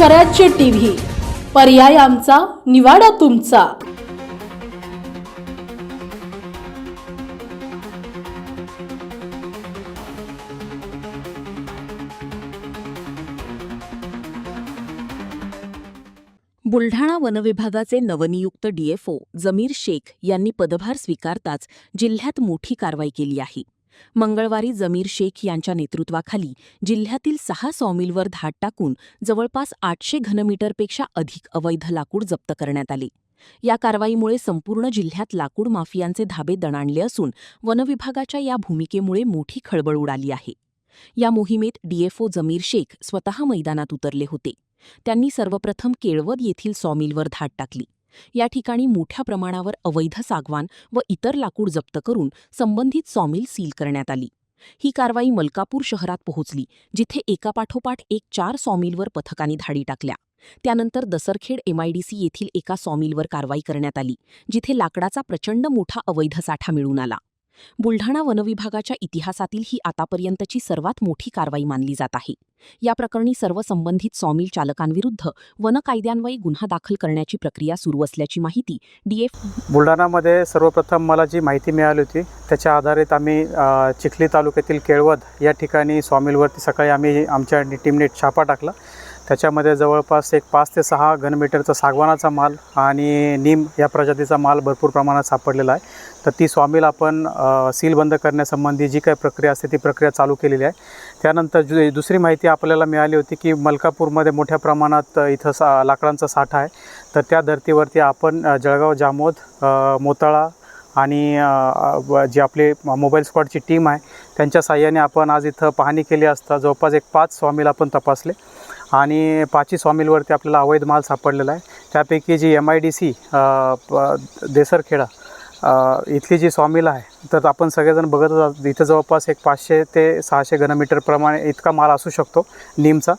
स्वराज्य टीव्ही, पर्याय आमचा, निवाडा तुमचा। बुलढाणा वनविभागाचे नवनियुक्त डीएफओ जमीर शेख यांनी पदभार स्वीकारताच जिल्ह्यात मोठी कारवाई केली आहे। मंगळवारी जमीर शेख यांच्या नेतृत्वाखाली जिल्ह्यातील 6 सॉमिलवर धाड टाकून जवळपास 800 घनमीटरपेक्षा अधिक अवैध लाकूड जप्त करण्यात आले। या कारवाईमुळे संपूर्ण जिल्ह्यात लाकूड माफियांचे धाबे दणाणले असून वनविभागाच्या या भूमिकेमुळे मोठी खळबळ उडाली आहे। या मोहिमेत डीएफओ जमीर शेख स्वतः मैदानात उतरले होते। त्यांनी सर्वप्रथम केळवद येथील सॉमिलवर धाड टाकली। या ठिकाणी मोठ्या प्रमाणावर अवैध सागवान व इतर लाकूड जप्त करून संबंधित सॉमिल सील करण्यात आली। ही कारवाई मलकापूर शहरात पोहोचली, जिथे एकापाठोपाठ एक 4 सॉमिलवर पथकांनी धाडी टाकल्या। त्यानंतर दसरखेड एमआयडीसी येथील एका सॉमिलवर कारवाई करण्यात आली, जिथे लाकडाचा प्रचंड मोठा अवैध साठा मिळून आला। बुलढाणा वनविभागाच्या इतिहासातील ही आतापर्यंतची सर्वात मोठी कारवाई मानली जात आहे। या प्रकरणी सर्व संबंधित सॉमिल चालकांविरुद्ध वन कायद्यान्वये गुन्हा दाखल करण्याची प्रक्रिया सुरू असल्याची माहिती बुलढाणामध्ये सर्वप्रथम मला जी माहिती मिळाली होती त्याच्या आधारित आम्ही चिखली तालुक्यातील केळवद या ठिकाणी सॉमिलवरती सकाळी आम्ही आमच्या टीमने छापा टाकला। त्याच्यामध्ये जवळपास एक 5 ते 6 घनमीटरचा सागवानाचा माल आणि नीम या प्रजातीचा माल भरपूर प्रमाणात सापडलेला आहे। तर ती सॉमिल आपण सील बंद करण्यासंबंधी जी काही प्रक्रिया असते ती प्रक्रिया चालू केलेली आहे। त्यानंतर दुसरी माहिती आपल्याला मिळाली होती की मलकापूरमध्ये मोठ्या प्रमाणात इथं लाकडांचा साठा आहे। तर त्या धर्तीवरती आपण जळगाव जामोद मोताळा आणि जी आपली मोबाईल स्क्वॉडची टीम आहे त्यांच्या साहाय्याने आपण आज इथं पाहणी केली असता जवळपास एक 5 सॉमिल आपण तपासले आणि 5ही सॉमिलवरती आपल्याला अवैध माल सापडलेला आहे। त्यापैकी जी एमआयडीसी देसरखेडा इथली जी सॉमिल आहे तर आपण सगळेजण बघत आहोत इथं जवळपास एक 500 ते 600 घनमीटर प्रमाणे इतका माल असू शकतो नीमचा,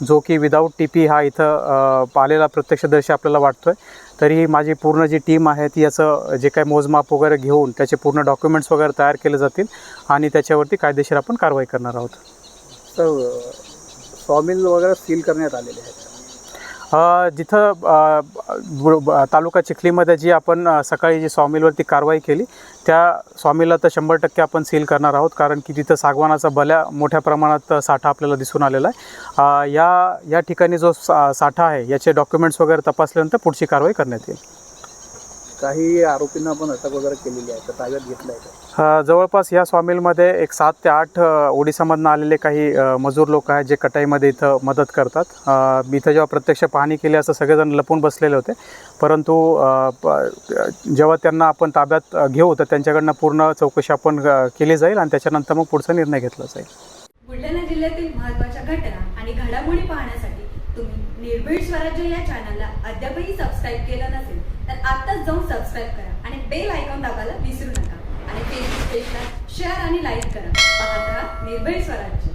जो की विदाऊट टीपी हा इथं आलेला प्रत्यक्षदर्शी आपल्याला वाटतोय। तरीही माझी पूर्ण जी टीम आहे ती याचं जे काही मोजमाप वगैरे घेऊन त्याचे पूर्ण डॉक्युमेंट्स वगैरे तयार केले जातील आणि त्याच्यावरती कायदेशीर आपण कारवाई करणार आहोत। तर सॉमिल वगैरे सील करण्यात आलेले आहेत। जिथं तालुका चिखलीमध्ये जी आपण सकाळी जी सॉमिलवरती कारवाई केली त्या सॉमिलला तर 100% आपण सील करणार आहोत, कारण की तिथं सागवानाचा भल्या मोठ्या प्रमाणात साठा आपल्याला दिसून आलेला आहे। या ठिकाणी जो साठा आहे याचे डॉक्युमेंट्स वगैरे तपासल्यानंतर पुढची कारवाई करण्यात येईल। काही आरोपींना आपण अटक वगैरे केलेली आहे तर ताब्यात घेतलं आहे। जवळपास या सॉमिलमध्ये एक 7 ते 8 ओडिसामधून आलेले काही मजूर लोक आहेत जे कटाईमध्ये इथं मदत करतात। मी इथं जेव्हा प्रत्यक्ष पाहणी केली असं सगळेजण लपून बसलेले होते, परंतु जेव्हा त्यांना आपण ताब्यात घेऊ तर त्यांच्याकडनं पूर्ण चौकशी आपण केली जाईल आणि त्याच्यानंतर मग पुढचा निर्णय घेतला जाईल। बुलढाणा जिल्ह्यातील महत्त्वाच्या घटना आणि घडामोडी पाहण्यासाठी तुम्ही निर्भीड स्वराज्य या चॅनलला अद्यापही सबस्क्राईब केलं नसेल तर आत्ताच जाऊन सबस्क्राईब करा आणि बेल आयकॉन दाबायला विसरू नका आणि फेसबुक पेजला शेअर आणि लाईक करा। पाहत राहा निर्भीड स्वराज्य।